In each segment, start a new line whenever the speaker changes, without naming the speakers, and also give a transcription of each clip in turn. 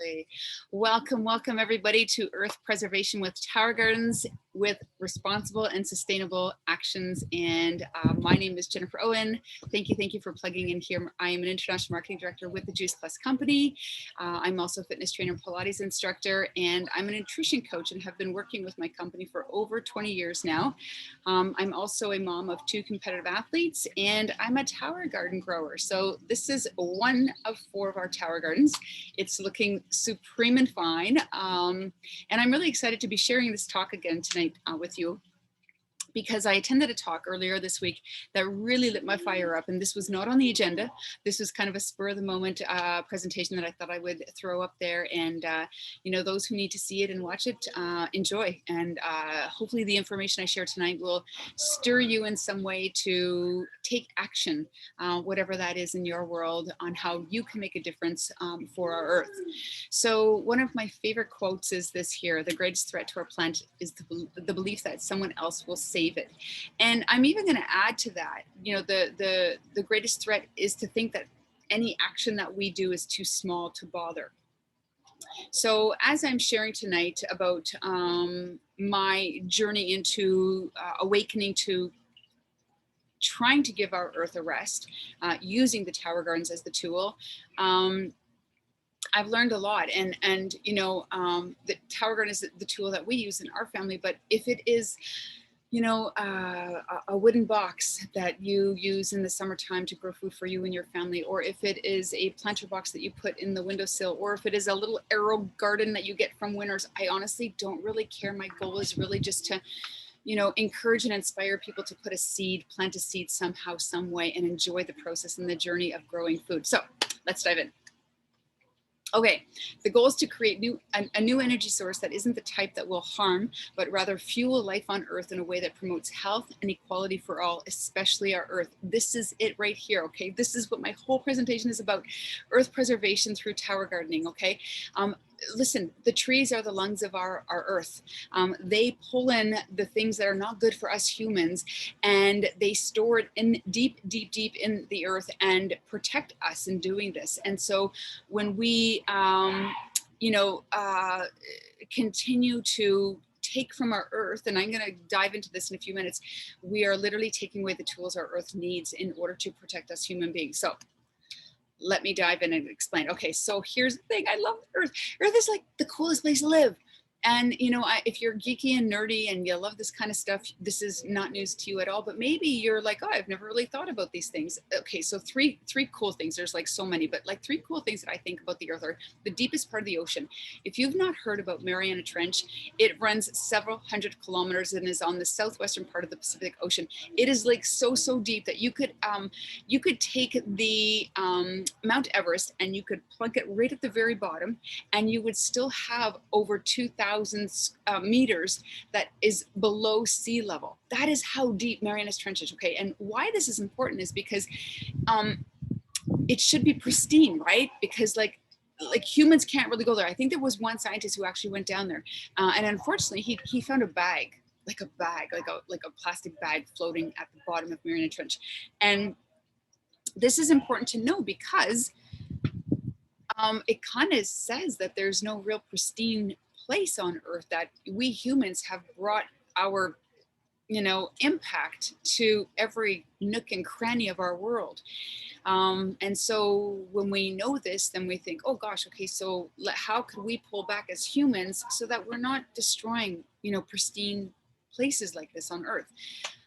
Absolutely. Welcome, welcome everybody to Earth Preservation with Tower Gardens with responsible and sustainable actions. And my name is Jennifer Owen. Thank you for plugging in here. I am an international marketing director with the JuicePlus Company. I'm also a fitness trainer Pilates instructor, and I'm a nutrition coach and have been working with my company for over 20 years now. I'm also a mom of 2 competitive athletes, and I'm a tower garden grower. So this is one of 4 of our tower gardens. It's looking supreme and fine. And I'm really excited to be sharing this talk again tonight with you, because I attended a talk earlier this week that really lit my fire up. And this was not on the agenda. This was kind of a spur of the moment presentation that I thought I would throw up there. And, you know, those who need to see it and watch it, enjoy. And hopefully the information I share tonight will stir you in some way to take action, whatever that is in your world, on how you can make a difference for our Earth. So one of my favorite quotes is this here: the greatest threat to our planet is the belief that someone else will save it. And I'm even going to add to that, you know, the greatest threat is to think that any action that we do is too small to bother. So as I'm sharing tonight about my journey into awakening to trying to give our Earth a rest, using the tower gardens as the tool, I've learned a lot. And you know, the tower garden is the tool that we use in our family. But if it is, you know, a wooden box that you use in the summertime to grow food for you and your family, or if it is a planter box that you put in the windowsill, or if it is a little arrow garden that you get from Winners, I honestly don't really care. My goal is really just to, you know, encourage and inspire people to put a seed, plant a seed somehow, some way, and enjoy the process and the journey of growing food. So let's dive in. Okay, the goal is to create a new energy source that isn't the type that will harm, but rather fuel life on Earth in a way that promotes health and equality for all, especially our Earth. This is it right here, okay? This is what my whole presentation is about: Earth preservation through tower gardening, okay? Listen, the trees are the lungs of our Earth. They pull in the things that are not good for us humans, and they store it in deep in the Earth and protect us in doing this. And so when we, you know, continue to take from our Earth, and I'm going to dive into this in a few minutes, we are literally taking away the tools our Earth needs in order to protect us human beings. So let me dive in and explain. Okay, so here's the thing. I love Earth. Earth is like the coolest place to live. And, you know, if you're geeky and nerdy and you love this kind of stuff, this is not news to you at all. But maybe you're like, oh, I've never really thought about these things. Okay, so three cool things. There's like so many, but like 3 cool things that I think about the Earth are the deepest part of the ocean. If you've not heard about Mariana Trench, it runs several hundred kilometers and is on the southwestern part of the Pacific Ocean. It is like so deep that you could take the Mount Everest and you could plunk it right at the very bottom, and you would still have over 2,000 meters that is below sea level. That is how deep Marianas Trench is, okay? And why this is important is because it should be pristine, right? Because like humans can't really go there. I think there was one scientist who actually went down there, and unfortunately he found a bag, like a plastic bag floating at the bottom of Mariana Trench. And this is important to know because it kind of says that there's no real pristine place on Earth, that we humans have brought our, you know, impact to every nook and cranny of our world. And so when we know this, then we think, oh gosh, okay, so how could we pull back as humans so that we're not destroying, you know, pristine places like this on Earth?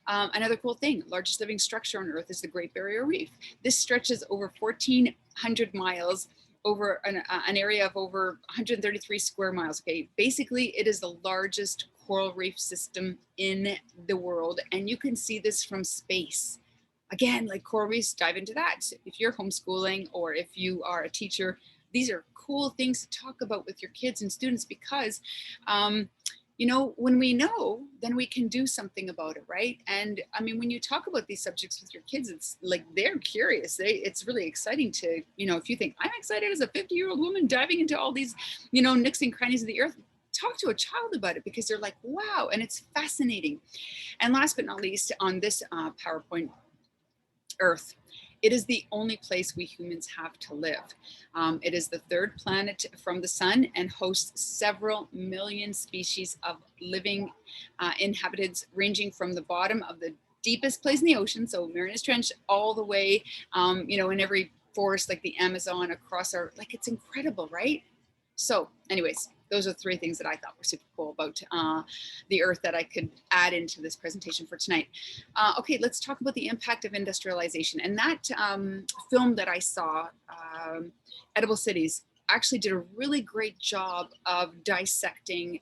Another cool thing: largest living structure on Earth is the Great Barrier Reef. This stretches over 1,400 miles over an area of over 133 square miles. Okay, basically it is the largest coral reef system in the world, and you can see this from space. Again, like coral reefs, dive into that. If you're homeschooling or if you are a teacher, these are cool things to talk about with your kids and students, because you know, when we know, then we can do something about it, right? And I mean, when you talk about these subjects with your kids, it's like they're curious. It's really exciting to, you know, if you think I'm excited as a 50-year-old woman diving into all these, you know, nooks and crannies of the Earth, talk to a child about it, because they're like, wow, and it's fascinating. And last but not least, on this PowerPoint, Earth It is the only place we humans have to live. It is the third planet from the sun and hosts several million species of living inhabitants, ranging from the bottom of the deepest place in the ocean, so Marianas Trench, all the way, in every forest like the Amazon across our, like, it's incredible, right? So anyways, those are 3 things that I thought were super cool about the Earth that I could add into this presentation for tonight. Okay, let's talk about the impact of industrialization. And that film that I saw, Edible Cities, actually did a really great job of dissecting,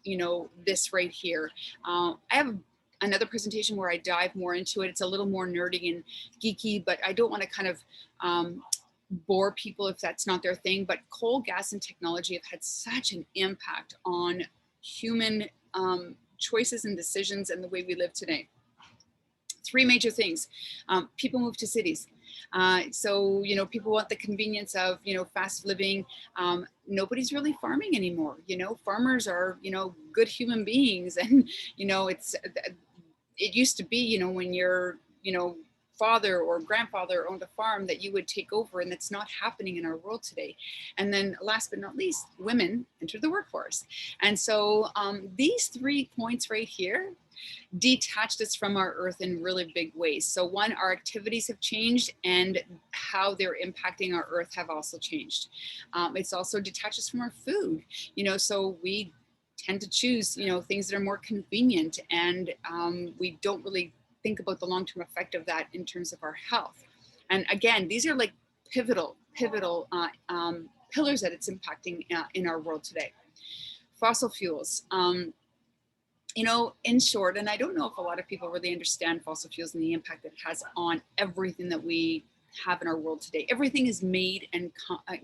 this right here. I have another presentation where I dive more into it. It's a little more nerdy and geeky, but I don't want to kind of bore people if that's not their thing. But coal, gas, and technology have had such an impact on human choices and decisions and the way we live today. 3 major things. People move to cities. So, people want the convenience of, fast living. Nobody's really farming anymore. Farmers are, good human beings. And, it used to be, when your, father or grandfather owned a farm, that you would take over, and that's not happening in our world today. And then last but not least, women enter the workforce. And so these 3 points right here detached us from our Earth in really big ways. So 1, our activities have changed, and how they're impacting our Earth have also changed. It's also detached us from our food, so we tend to choose, things that are more convenient, and we don't really think about the long-term effect of that in terms of our health. And again, these are like pivotal pillars that it's impacting in our world today. Fossil fuels. In short, and I don't know if a lot of people really understand fossil fuels and the impact that it has on everything that we have in our world today. Everything is made and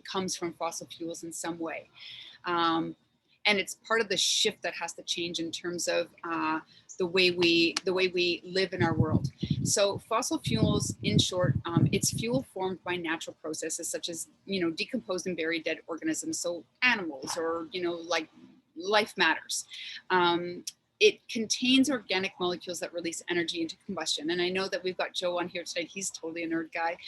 comes from fossil fuels in some way. And it's part of the shift that has to change in terms of the way we live in our world. So fossil fuels, in short, it's fuel formed by natural processes such as, decomposed and buried dead organisms. So animals, or, like life matters. It contains organic molecules that release energy into combustion. And I know that we've got Joe on here tonight. He's totally a nerd guy.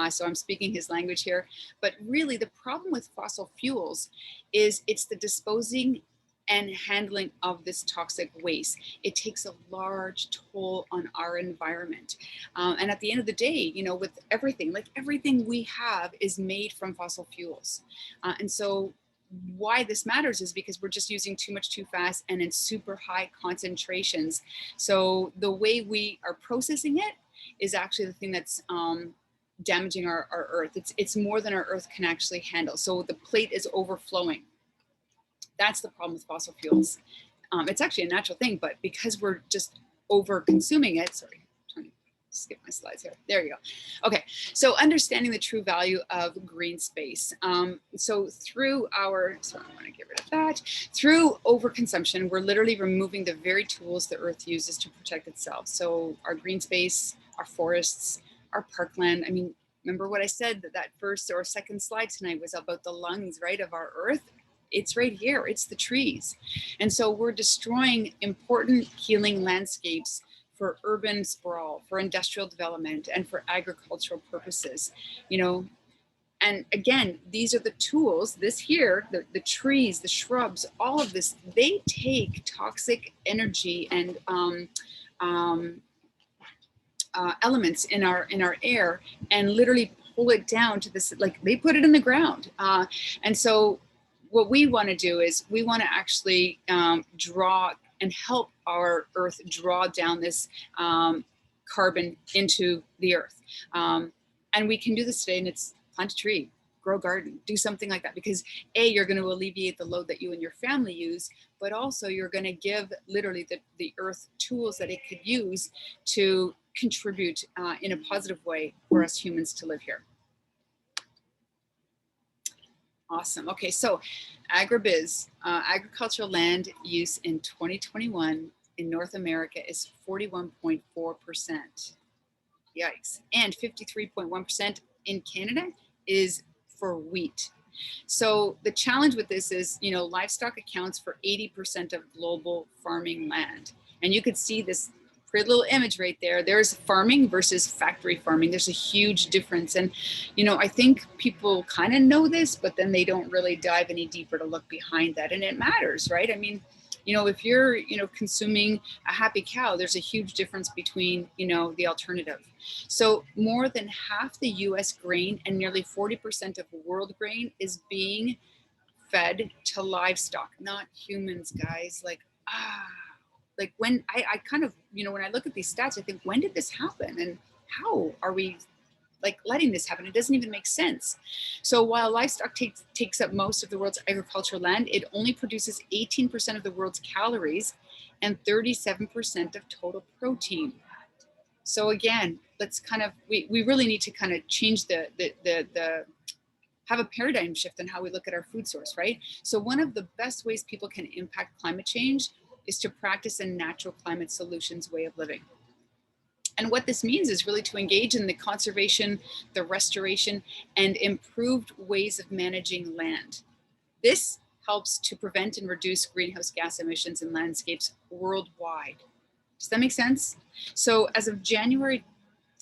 So I'm speaking his language here. But really the problem with fossil fuels is it's the disposing and handling of this toxic waste. It takes a large toll on our environment. And at the end of the day, with everything, like everything we have is made from fossil fuels. And so why this matters is because we're just using too much too fast and in super high concentrations. So the way we are processing it is actually the thing that's damaging our Earth. It's more than our Earth can actually handle. So the plate is overflowing. That's the problem with fossil fuels. It's actually a natural thing, but because we're just over consuming it, sorry, skip my slides here. There you go. Okay, so understanding the true value of green space. So through our, sorry, I want to get rid of that. Through overconsumption, we're literally removing the very tools the Earth uses to protect itself. So our green space, our forests, our parkland. I mean, remember what I said, that first or second slide tonight was about the lungs, right, of our Earth. It's right here, it's the trees. And so we're destroying important healing landscapes for urban sprawl, for industrial development, and for agricultural purposes, And again, these are the tools, this here, the trees, the shrubs, all of this, they take toxic energy and elements in our air and literally pull it down to this, like they put it in the ground. And so what we want to do is we want to actually draw and help our Earth draw down this carbon into the Earth. And we can do this today, and it's plant a tree, grow a garden, do something like that, because A, you're going to alleviate the load that you and your family use, but also you're going to give literally the Earth tools that it could use to contribute in a positive way for us humans to live here. Awesome. Okay, so agribiz, agricultural land use in 2021 in North America is 41.4%. Yikes. And 53.1% in Canada is for wheat. So the challenge with this is, livestock accounts for 80% of global farming land. And you could see this pretty little image right there. There's farming versus factory farming. There's a huge difference. And, you know, I think people kind of know this, but then they don't really dive any deeper to look behind that. And it matters, right? I mean, you know, if you're, you know, consuming a happy cow, there's a huge difference between, you know, the alternative. So more than half the US grain and nearly 40% of world grain is being fed to livestock, not humans, guys. Like when I kind of, you know, when I look at these stats, I think, when did this happen? And how are we like letting this happen? It doesn't even make sense. So while livestock takes up most of the world's agricultural land, it only produces 18% of the world's calories and 37% of total protein. So again, let's kind of, we really need to kind of change the have a paradigm shift in how we look at our food source, right? So one of the best ways people can impact climate change is to practice a natural climate solutions way of living. And what this means is really to engage in the conservation, the restoration, and improved ways of managing land. This helps to prevent and reduce greenhouse gas emissions in landscapes worldwide. Does that make sense? So as of January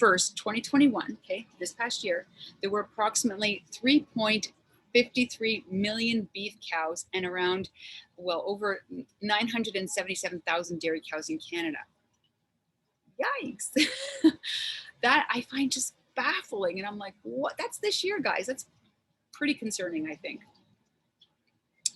1st, 2021, okay, this past year, there were approximately 3.53 million beef cows and around, well, over 977,000 dairy cows in Canada. Yikes. That I find just baffling. And I'm like, what? That's this year, guys. That's pretty concerning, I think.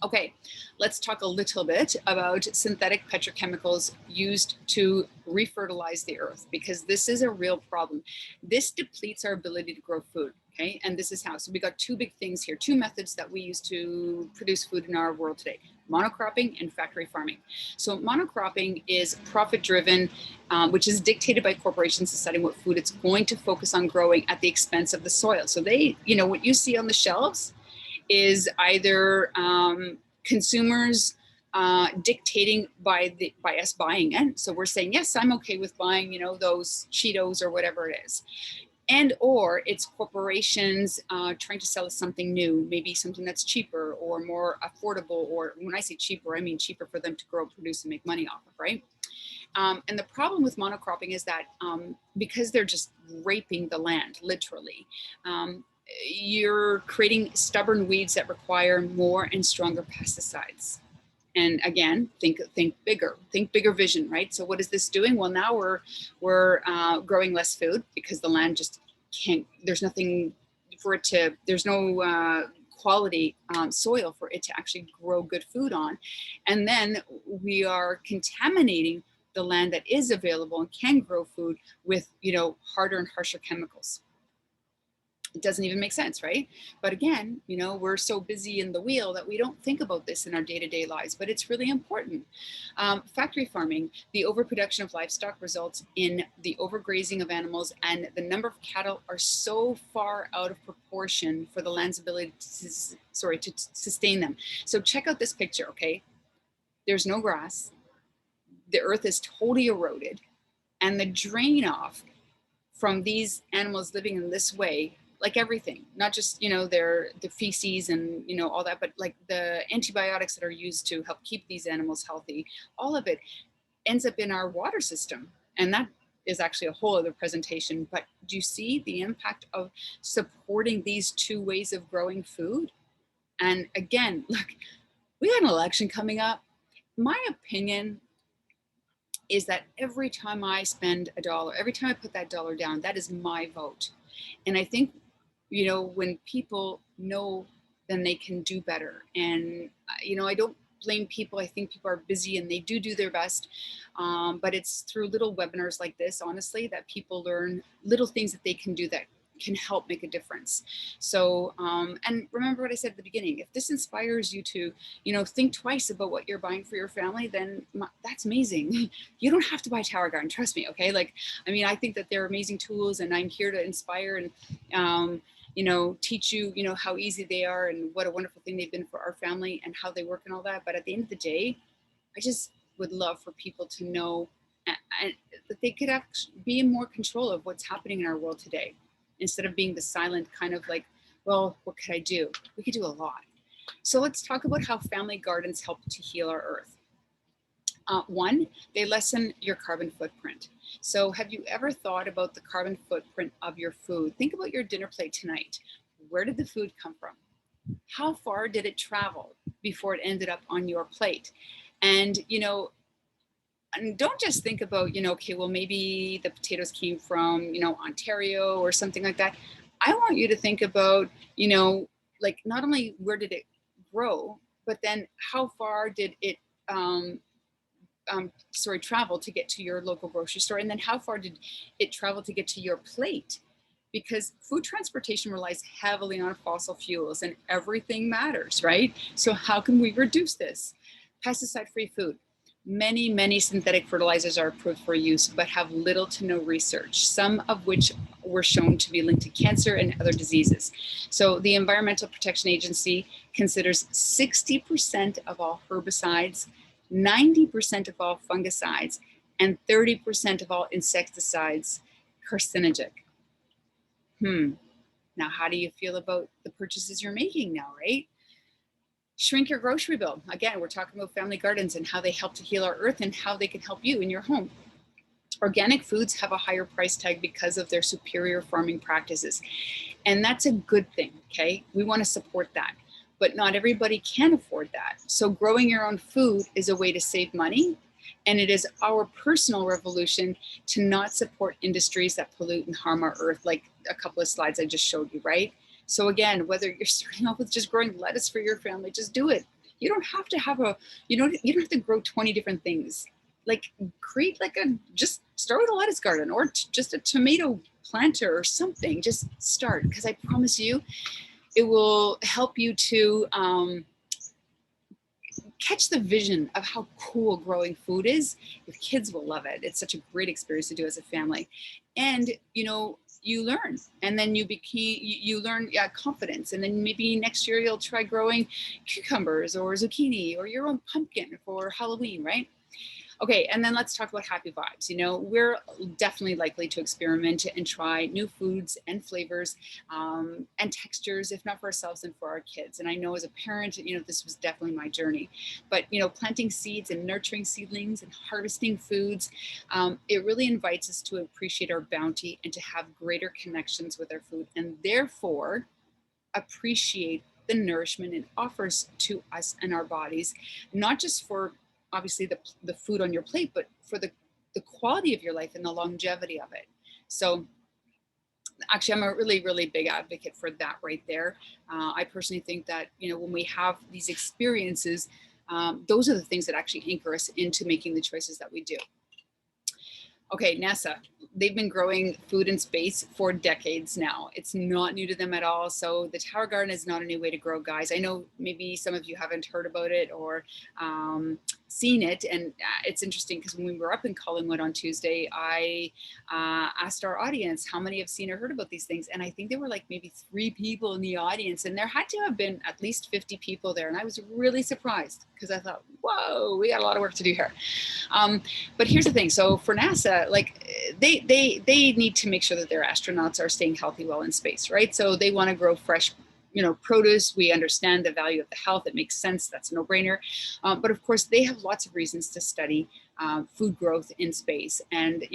Okay, let's talk a little bit about synthetic petrochemicals used to refertilize the earth, because this is a real problem. This depletes our ability to grow food, okay? And this is how. So we got two big things here, two methods that we use to produce food in our world today: monocropping and factory farming. So monocropping is profit-driven, which is dictated by corporations deciding what food it's going to focus on growing at the expense of the soil. So they, you know, what you see on the shelves is either consumers dictating by us buying it. So we're saying, yes, I'm okay with buying, you know, those Cheetos or whatever it is. And or it's corporations trying to sell us something new, maybe something that's cheaper or more affordable, or when I say cheaper, I mean cheaper for them to grow, produce, and make money off of, right? And the problem with monocropping is that because they're just raping the land, literally, you're creating stubborn weeds that require more and stronger pesticides. And again, think bigger vision, right? So what is this doing? Well, now we're growing less food because the land just can't, there's nothing for it to, there's no quality soil for it to actually grow good food on. And then we are contaminating the land that is available and can grow food with, you know, harder and harsher chemicals. It doesn't even make sense, right? But again, you know, we're so busy in the wheel that we don't think about this in our day-to-day lives, but it's really important. Factory farming, the overproduction of livestock results in the overgrazing of animals, and the number of cattle are so far out of proportion for the land's ability to, to sustain them. So check out this picture, okay? There's no grass. The earth is totally eroded, and the drain off from these animals living in this way, like everything, not just, you know, the feces and, you know, all that, but like the antibiotics that are used to help keep these animals healthy, all of it ends up in our water system. And that is actually a whole other presentation. But do you see the impact of supporting these two ways of growing food? And again, look, we got an election coming up. My opinion is that every time I spend a dollar, every time I put that dollar down, that is my vote. And I think, you know, when people know, then they can do better. And, you know, I don't blame people. I think people are busy and they do their best. But it's through little webinars like this, honestly, that people learn little things that they can do that can help make a difference. So, and remember what I said at the beginning, if this inspires you to, you know, think twice about what you're buying for your family, then that's amazing. You don't have to buy Tower Garden, trust me, okay? Like, I mean, I think that they're amazing tools, and I'm here to inspire and, you know, teach you, you know, how easy they are and what a wonderful thing they've been for our family and how they work and all that. But at the end of the day, I just would love for people to know that they could actually be in more control of what's happening in our world today, instead of being the silent kind of like, well, what could I do? We could do a lot. So let's talk about how family gardens help to heal our earth. One, they lessen your carbon footprint. So have you ever thought about the carbon footprint of your food? Think about your dinner plate tonight. Where did the food come from? How far did it travel before it ended up on your plate? And, and don't just think about, okay, well, maybe the potatoes came from, Ontario or something like that. I want you to think about, like not only where did it grow, but then how far did it, travel to get to your local grocery store? And then how far did it travel to get to your plate? Because food transportation relies heavily on fossil fuels and everything matters, right? So how can we reduce this? Pesticide-free food. Many synthetic fertilizers are approved for use, but have little to no research, some of which were shown to be linked to cancer and other diseases. So the Environmental Protection Agency considers 60% of all herbicides, 90% of all fungicides, and 30% of all insecticides carcinogenic. Now, how do you feel about the purchases you're making now, right? Shrink your grocery bill. Again, we're talking about family gardens and how they help to heal our earth and how they can help you in your home. Organic foods have a higher price tag because of their superior farming practices. And that's a good thing, okay? We want to support that. But not everybody can afford that. So growing your own food is a way to save money. And it is our personal revolution to not support industries that pollute and harm our earth, like a couple of slides I just showed you, right? So again, whether you're starting off with just growing lettuce for your family, just do it. You don't have to have you don't have to grow 20 different things. Like create just start with a lettuce garden or just a tomato planter or something. Just start, because I promise you, it will help you to catch the vision of how cool growing food is. Your kids will love it. It's such a great experience to do as a family. And, you learn, and then you learn confidence. And then maybe next year you'll try growing cucumbers or zucchini or your own pumpkin for Halloween, right? Okay, and then let's talk about happy vibes. We're definitely likely to experiment and try new foods and flavors and textures, if not for ourselves and for our kids. And I know as a parent, this was definitely my journey. But, planting seeds and nurturing seedlings and harvesting foods, it really invites us to appreciate our bounty and to have greater connections with our food, and therefore appreciate the nourishment it offers to us and our bodies, not just for obviously the food on your plate, but for the quality of your life and the longevity of it. So actually, I'm a really big advocate for that right there. I personally think that, when we have these experiences, those are the things that actually anchor us into making the choices that we do. Okay, NASA, they've been growing food in space for decades now. It's not new to them at all. So the Tower Garden is not a new way to grow, guys. I know maybe some of you haven't heard about it or seen it. And it's interesting because when we were up in Collingwood on Tuesday, I asked our audience how many have seen or heard about these things. And I think there were like maybe 3 people in the audience, and there had to have been at least 50 people there. And I was really surprised because I thought, whoa, we got a lot of work to do here. But here's the thing. So for NASA, like they need to make sure that their astronauts are staying healthy while in space, right? So they want to grow fresh, produce. We understand the value of the health. It makes sense. That's a no-brainer. But of course, they have lots of reasons to study food growth in space. And,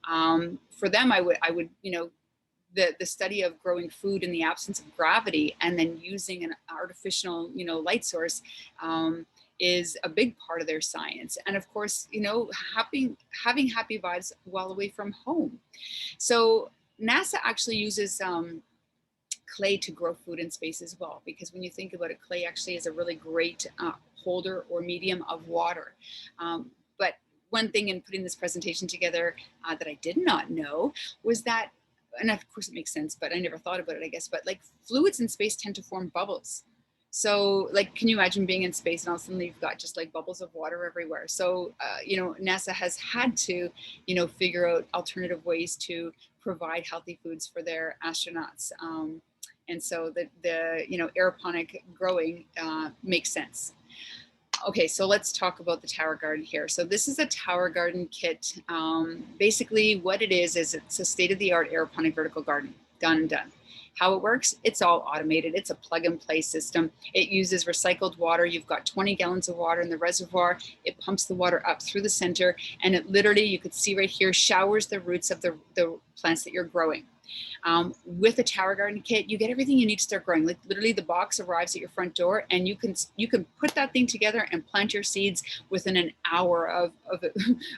for them, I would, the study of growing food in the absence of gravity and then using an artificial, light source is a big part of their science. And of course, having happy vibes while away from home. So NASA actually uses clay to grow food in space as well, because when you think about it, clay actually is a really great holder or medium of water. But one thing in putting this presentation together that I did not know was that, and of course it makes sense, but I never thought about it, I guess, but like fluids in space tend to form bubbles. So like, can you imagine being in space and all of a sudden you've got just like bubbles of water everywhere? So, NASA has had to, figure out alternative ways to provide healthy foods for their astronauts. And so the aeroponic growing makes sense. Okay, so let's talk about the Tower Garden here. So this is a Tower Garden kit. Basically what it is it's a state-of-the-art aeroponic vertical garden, done and done. How it works, it's all automated. It's a plug and play system. It uses recycled water. You've got 20 gallons of water in the reservoir. It pumps the water up through the center, and it literally, you could see right here, showers the roots of the plants that you're growing. With a tower garden kit, you get everything you need to start growing. Like literally the box arrives at your front door, and you can put that thing together and plant your seeds within an hour of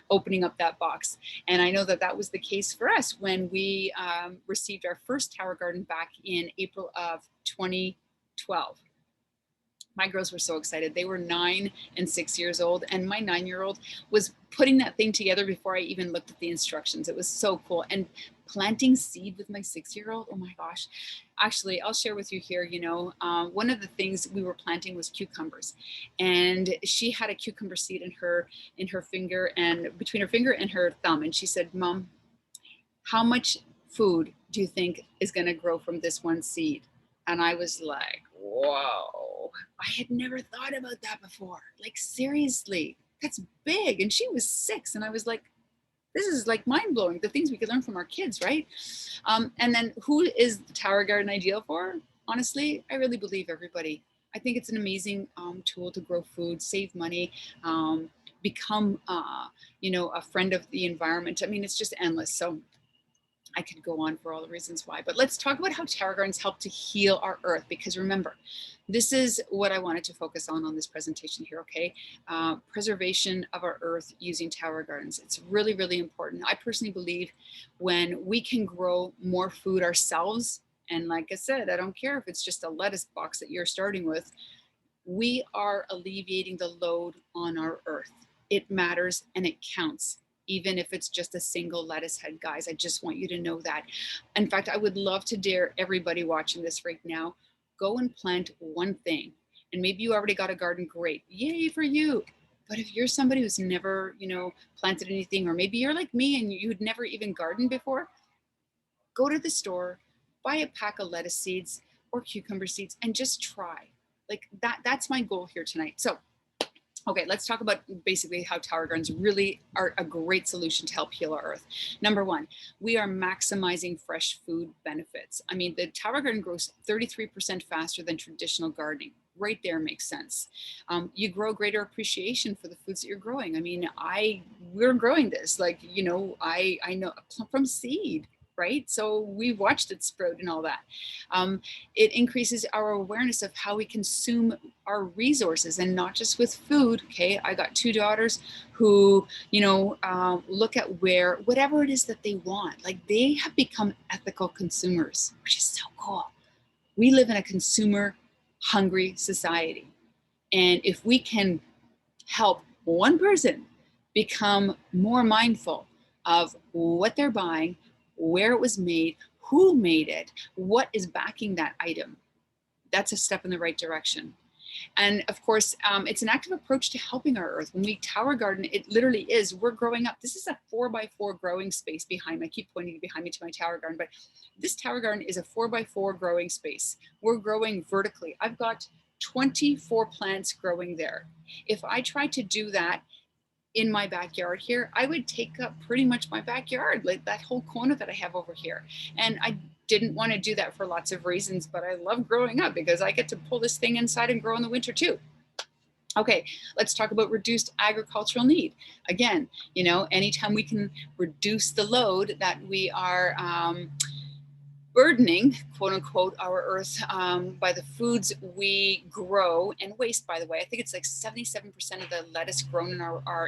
opening up that box. And I know that that was the case for us when we received our first tower garden back in April of 2012. My girls were so excited. They were 9 and 6 years old, and my 9-year-old was putting that thing together before I even looked at the instructions. It was so cool. And planting seed with my 6-year-old, oh my gosh. Actually, I'll share with you here, you know, one of the things we were planting was cucumbers, and she had a cucumber seed in her finger, and between her finger and her thumb. And she said, "Mom, how much food do you think is going to grow from this one seed?" And I was like, whoa, I had never thought about that before. Like, seriously, that's big. And she was 6. And I was like, this is like mind blowing, the things we could learn from our kids, right? And then who is the tower garden ideal for? Honestly, I really believe everybody. I think it's an amazing tool to grow food, save money, become, you know, a friend of the environment. I mean, it's just endless. So I could go on for all the reasons why, but let's talk about how tower gardens help to heal our earth, because remember, this is what I wanted to focus on this presentation here, okay? Preservation of our earth using tower gardens. It's really, really important. I personally believe when we can grow more food ourselves, and like I said, I don't care if it's just a lettuce box that you're starting with, we are alleviating the load on our earth. It matters and it counts, even if it's just a single lettuce head, guys. I just want you to know that. In fact, I would love to dare everybody watching this right now, go and plant one thing. And maybe you already got a garden, great, yay for you. But if you're somebody who's never, you know, planted anything, or maybe you're like me and you'd never even gardened before, go to the store, buy a pack of lettuce seeds or cucumber seeds and just try. Like that's my goal here tonight. So okay, let's talk about basically how tower gardens really are a great solution to help heal our earth. Number one, we are maximizing fresh food benefits. I mean, the tower garden grows 33% faster than traditional gardening. Right there makes sense. You grow greater appreciation for the foods that you're growing. I mean, we're growing this, like, you know, I know from seed, right? So we watched it sprout and all that. It increases our awareness of how we consume our resources, and not just with food. Okay, I got 2 daughters who, you know, look at where whatever it is that they want, like they have become ethical consumers, which is so cool. We live in a consumer hungry society, and if we can help one person become more mindful of what they're buying, where it was made, who made it, what is backing that item, that's a step in the right direction. And of course, it's an active approach to helping our earth. When we tower garden, it literally is, we're growing up. This is a 4x4 growing space behind me. I keep pointing behind me to my tower garden, but this tower garden is a 4x4 growing space. We're growing vertically. I've got 24 plants growing there. If I tried to do that in my backyard here, I would take up pretty much my backyard, like that whole corner that I have over here. And I didn't want to do that for lots of reasons, but I love growing up because I get to pull this thing inside and grow in the winter too. Okay, let's talk about reduced agricultural need. Again, you know, anytime we can reduce the load that we are burdening, quote unquote, our earth by the foods we grow and waste, by the way. I think it's like 77% of the lettuce grown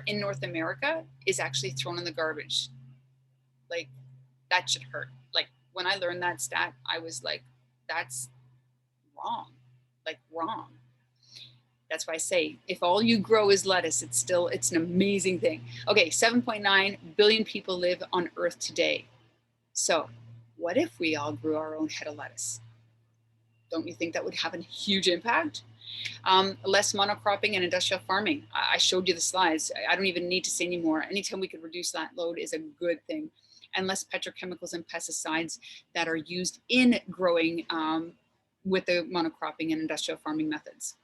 in North America is actually thrown in the garbage. Like, that should hurt. Like, when I learned that stat, I was like, that's wrong, like wrong. That's why I say, if all you grow is lettuce, it's an amazing thing. Okay, 7.9 billion people live on Earth today. So what if we all grew our own head of lettuce? Don't you think that would have a huge impact? Less monocropping and industrial farming. I showed you the slides. I don't even need to say anymore. Anytime we could reduce that load is a good thing. And less petrochemicals and pesticides that are used in growing with the monocropping and industrial farming methods.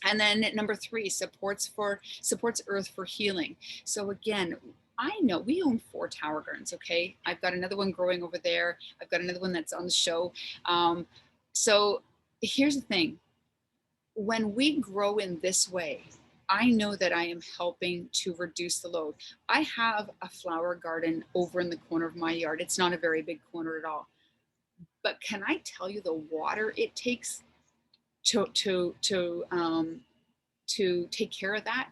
And then number 3, supports Earth for healing. So again, I know we own 4 tower gardens. Okay. I've got another one growing over there. I've got another one that's on the show. So here's the thing. When we grow in this way, I know that I am helping to reduce the load. I have a flower garden over in the corner of my yard. It's not a very big corner at all. But can I tell you the water it takes to take care of that?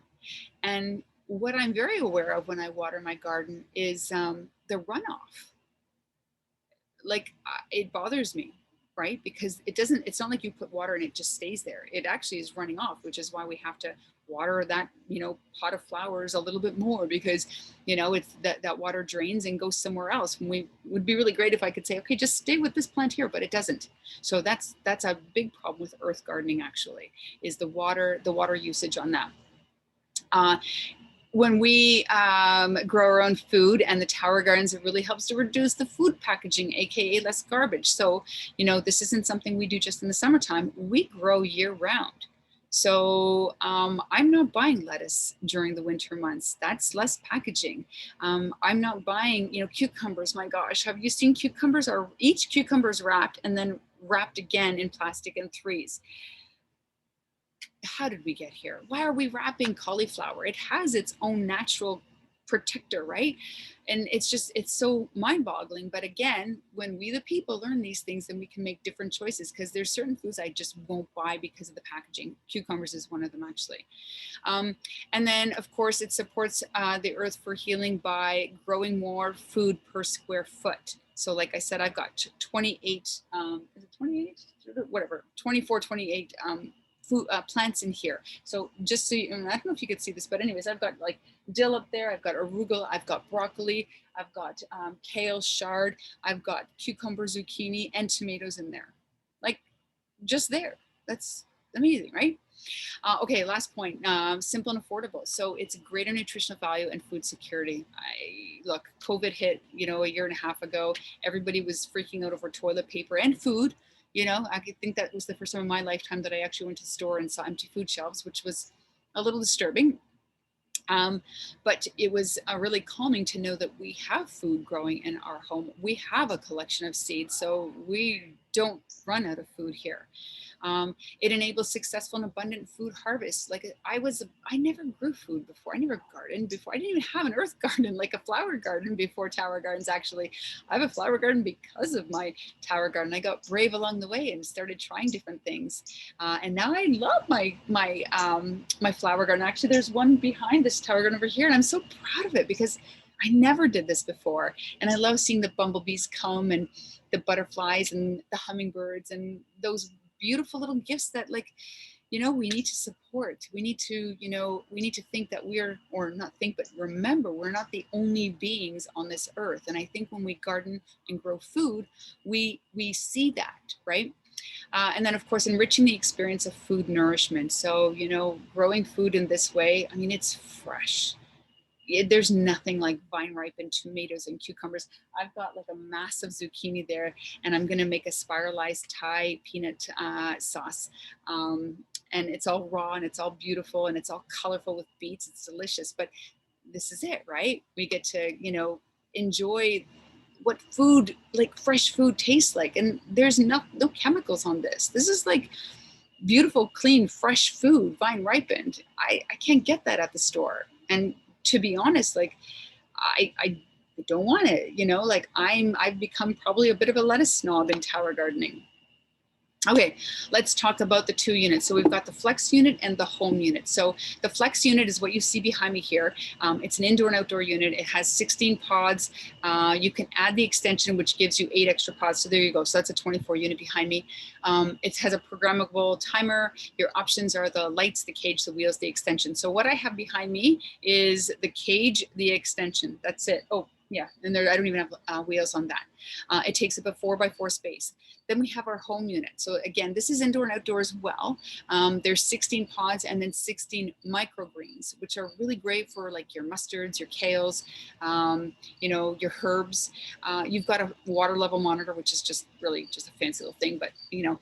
And what I'm very aware of when I water my garden is the runoff. Like it bothers me, right? Because it's not like you put water and it just stays there. It actually is running off, which is why we have to water that, pot of flowers a little bit more, because, it's that water drains and goes somewhere else. We would be really great if I could say, okay, just stay with this plant here, but it doesn't. So that's a big problem with earth gardening, actually, is the water usage on that. When we grow our own food and the tower gardens, it really helps to reduce the food packaging, aka less garbage. So, this isn't something we do just in the summertime. We grow year round. So I'm not buying lettuce during the winter months. That's less packaging. I'm not buying, cucumbers. My gosh, have you seen cucumbers? Each cucumber is wrapped and then wrapped again in plastic in 3s. How did we get here? Why are we wrapping cauliflower? It has its own natural protector, right? And it's so mind-boggling. But again, when we the people learn these things, then we can make different choices, because there's certain foods I just won't buy because of the packaging. Cucumbers is one of them, actually. And then, of course, it supports the earth for healing by growing more food per square foot. So like I said, I've got 28, is it 28? Whatever, 24, 28 plants in here. So just so you, I don't know if you could see this, but anyways, I've got like dill up there, I've got arugula, I've got broccoli, I've got kale, chard, I've got cucumber, zucchini, and tomatoes in there. Like just there. That's amazing, right? Okay, last point, simple and affordable. So it's greater nutritional value and food security. Look, COVID hit, a year and a half ago. Everybody was freaking out over toilet paper and food. I think that was the first time in my lifetime that I actually went to the store and saw empty food shelves, which was a little disturbing. But it was really calming to know that we have food growing in our home. We have a collection of seeds, so we don't run out of food here. It enables successful and abundant food harvest. Like I never grew food before. I never gardened before. I didn't even have an earth garden, like a flower garden before tower gardens. Actually, I have a flower garden because of my tower garden. I got brave along the way and started trying different things. And now I love my flower garden. Actually, there's one behind this tower garden over here, and I'm so proud of it because I never did this before. And I love seeing the bumblebees come and the butterflies and the hummingbirds and those beautiful little gifts that we need to support. We need to think that or not think, but remember, we're not the only beings on this earth. And I think when we garden and grow food, we see that, right? And then of course, enriching the experience of food nourishment. So, growing food in this way, I mean, it's fresh. There's nothing like vine ripened tomatoes and cucumbers. I've got like a massive zucchini there, and I'm going to make a spiralized Thai peanut sauce. And it's all raw and it's all beautiful and it's all colorful with beets. It's delicious. But this is it, right? We get to, enjoy what food, like fresh food, tastes like. And there's no chemicals on this. This is like beautiful, clean, fresh food, vine ripened. I can't get that at the store. And to be honest, like I don't want it, I've become probably a bit of a lettuce snob in tower gardening. Okay, let's talk about the 2 units. So we've got the flex unit and the home unit. So the flex unit is what you see behind me here. It's an indoor and outdoor unit. It has 16 pods. You can add the extension, which gives you 8 extra pods. So there you go. So that's a 24 unit behind me. It has a programmable timer. Your options are the lights, the cage, the wheels, the extension. So what I have behind me is the cage, the extension. That's it. Oh, yeah, and there, I don't even have wheels on that. It takes up a 4x4 space. Then we have our home unit. So again, this is indoor and outdoor as well. There's 16 pods and then 16 microgreens, which are really great for like your mustards, your kales, you know, your herbs. You've got a water level monitor, which is just really just a fancy little thing, but you know,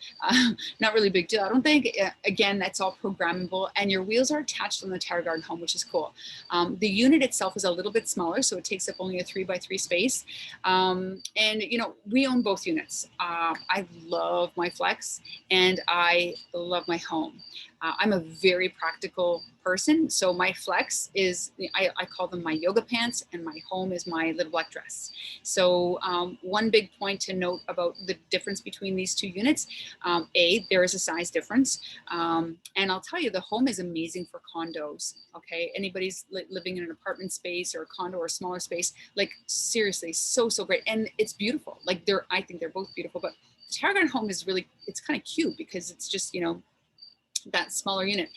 not really a big deal, I don't think. Again, that's all programmable, and your wheels are attached on the Tower Garden home, which is cool. The unit itself is a little bit smaller, so it takes up only a 3x3 space. And you know, we own both units. I love my Flex and I love my home. I'm a very practical person. So my Flex is, I call them my yoga pants, and my home is my little black dress. So one big point to note about the difference between these two units, there is a size difference. And I'll tell you, the home is amazing for condos. Okay, anybody's living in an apartment space or a condo or a smaller space, like seriously, so great. And it's beautiful. Like I think they're both beautiful, but the Tower Garden home is really, it's kind of cute because it's just, you know, that smaller unit.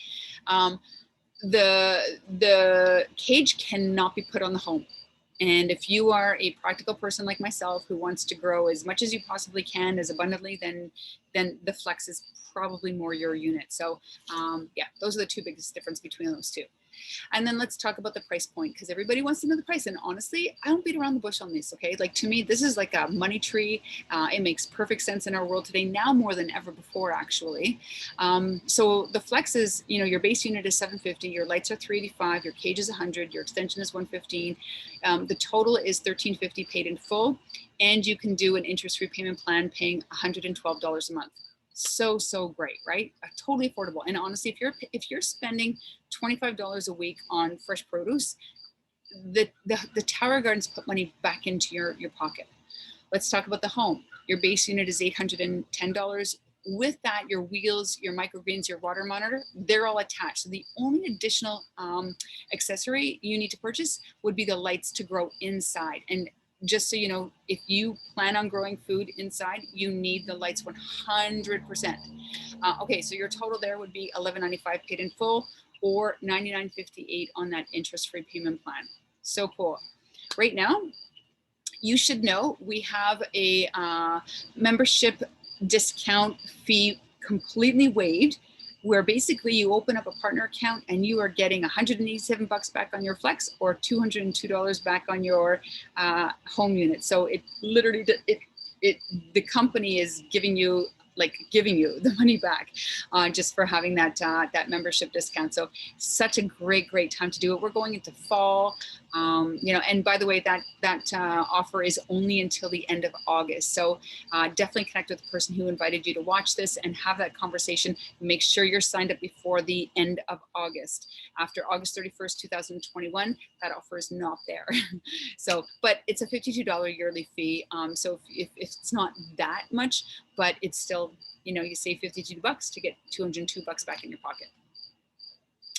The cage cannot be put on the home. And if you are a practical person like myself who wants to grow as much as you possibly can, as abundantly, then the Flex is probably more your unit. So yeah, those are the two biggest difference between those two. And then let's talk about the price point, because everybody wants to know the price. And honestly, I don't beat around the bush on this, okay? Like to me, this is like a money tree. It makes perfect sense in our world today, now more than ever before, actually. So the Flex is, you know, your base unit is $750, your lights are $385, your cage is $100, your extension is $115. The total is $1,350 paid in full, and you can do an interest-free payment plan paying $112 a month. So great, right? Totally affordable. And honestly, if you're spending $25 a week on fresh produce, the Tower Gardens put money back into your pocket. Let's talk about the home. Your base unit is $810. With that, your wheels, your microgreens, your water monitor, they're all attached. So the only additional accessory you need to purchase would be the lights to grow inside. And just so you know, if you plan on growing food inside, you need the lights 100%. Okay, so your total there would be $11.95 paid in full, or $99.58 on that interest-free payment plan. So cool. Right now, you should know we have a membership discount fee completely waived, where basically you open up a partner account and you are getting $187 back on your Flex, or $202 back on your home unit. So it literally, the company is giving you the money back just for having that membership discount. So such a great time to do it. We're going into fall, you know, and by the way, that offer is only until the end of August. So definitely connect with the person who invited you to watch this and have that conversation. Make sure you're signed up before the end of August. After August 31st, 2021, that offer is not there. So, but it's a $52 yearly fee. So if it's not that much, but it's still, you know, you save $52 to get $202 back in your pocket.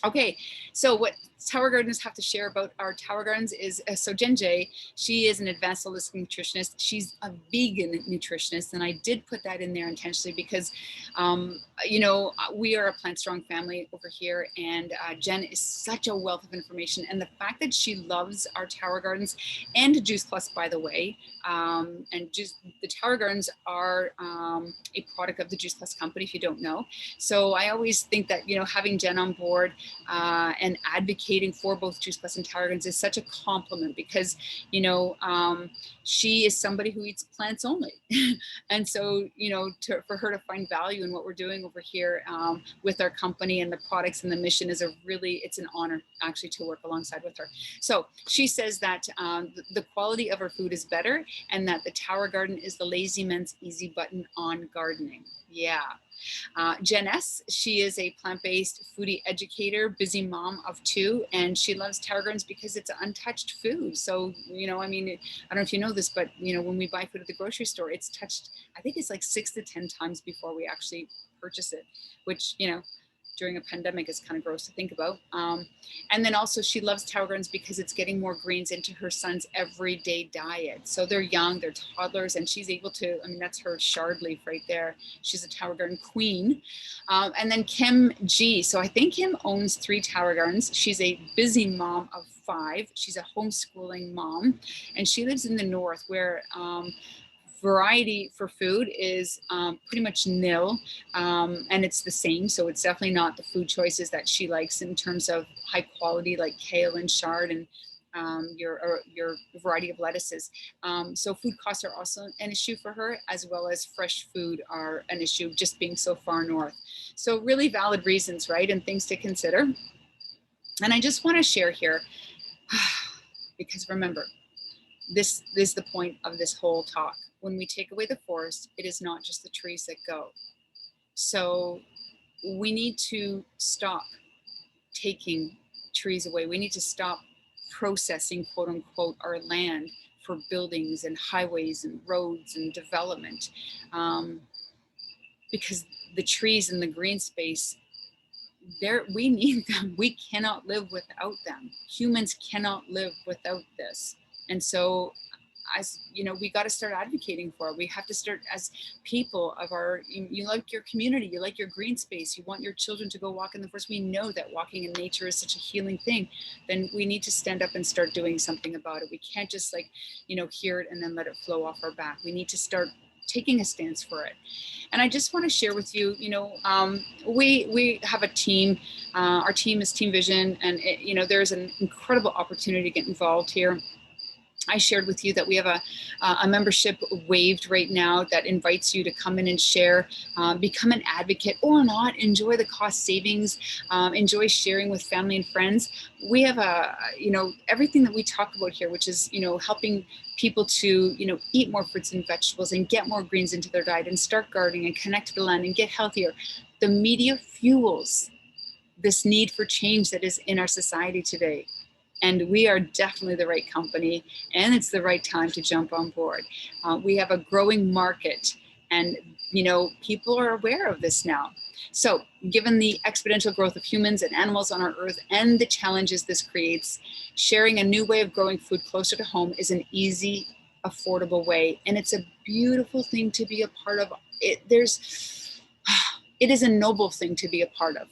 Okay, so what Tower Gardens have to share about our Tower Gardens is, so Jen J, she is an advanced holistic nutritionist. She's a vegan nutritionist, and I did put that in there intentionally because, you know, we are a Plant Strong family over here, and Jen is such a wealth of information. And the fact that she loves our Tower Gardens and JuicePlus, by the way, and the Tower Gardens are a product of the JuicePlus Company, if you don't know. So I always think that, you know, having Jen on board and advocating for both JuicePlus and Tower Gardens is such a compliment, because, you know, she is somebody who eats plants only. And so, you know, for her to find value in what we're doing over here with our company and the products and the mission is it's an honor actually to work alongside with her. So she says that the quality of her food is better, and that the Tower Garden is the lazy man's easy button on gardening. Yeah. Jen S, she is a plant-based foodie educator, busy mom of 2, and she loves Tower Gardens because it's untouched food. So, you know, I mean, I don't know if you know this, but, you know, when we buy food at the grocery store, it's touched, I think it's like 6 to 10 times before we actually purchase it, which, you know, during a pandemic is kind of gross to think about. And then also she loves Tower Gardens because it's getting more greens into her son's everyday diet. So they're young, they're toddlers, and she's able to, I mean, that's her shard leaf right there. She's a Tower Garden queen. And then Kim G. So I think Kim owns 3 Tower Gardens. She's a busy mom of 5. She's a homeschooling mom, and she lives in the north where variety for food is pretty much nil, and it's the same. So it's definitely not the food choices that she likes in terms of high quality, like kale and chard and your variety of lettuces. So food costs are also an issue for her, as well as fresh food are an issue, just being so far north. So really valid reasons, right? And things to consider. And I just want to share here, because remember, this is the point of this whole talk. When we take away the forest, it is not just the trees that go. So we need to stop taking trees away. We need to stop processing, quote unquote, our land for buildings and highways and roads and development. Because the trees and the green space, we need them. We cannot live without them. Humans cannot live without this. And so, as you know, we got to start advocating for it. We have to start as people of our, you like your community, you like your green space, you want your children to go walk in the forest. We know that walking in nature is such a healing thing. Then we need to stand up and start doing something about it. We can't just hear it and then let it flow off our back. We need to start taking a stance for it. And I just want to share with you, we have a team. Our team is Team Vision, and there's an incredible opportunity to get involved here. I shared with you that we have a membership waived right now that invites you to come in and share, become an advocate or not, enjoy the cost savings, enjoy sharing with family and friends. We have everything that we talk about here, which is, helping people to, eat more fruits and vegetables and get more greens into their diet and start gardening and connect to the land and get healthier. The media fuels this need for change that is in our society today. And we are definitely the right company, and it's the right time to jump on board. We have a growing market, and people are aware of this now. So given the exponential growth of humans and animals on our earth and the challenges this creates, sharing a new way of growing food closer to home is an easy, affordable way. And it's a beautiful thing to be a part of. It is a noble thing to be a part of.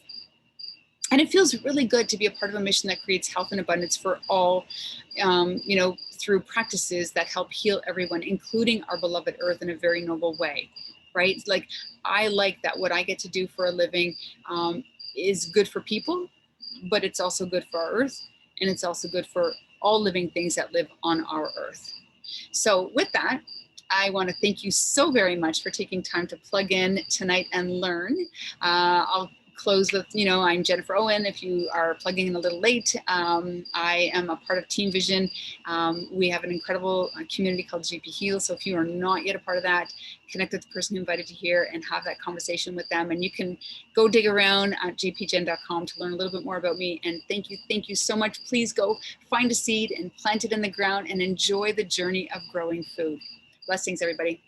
And it feels really good to be a part of a mission that creates health and abundance for all, through practices that help heal everyone, including our beloved earth, in a very noble way, right? Like, I like that what I get to do for a living is good for people, but it's also good for our earth, and it's also good for all living things that live on our earth. So with that, I want to thank you so very much for taking time to plug in tonight and learn. I'll close with, I'm Jennifer Owen. If you are plugging in a little late, I am a part of Team Vision. We have an incredible community called GP Heal. So if you are not yet a part of that, connect with the person who invited you here and have that conversation with them. And you can go dig around at jpgen.com to learn a little bit more about me. And thank you so much. Please go find a seed and plant it in the ground and enjoy the journey of growing food. Blessings, everybody.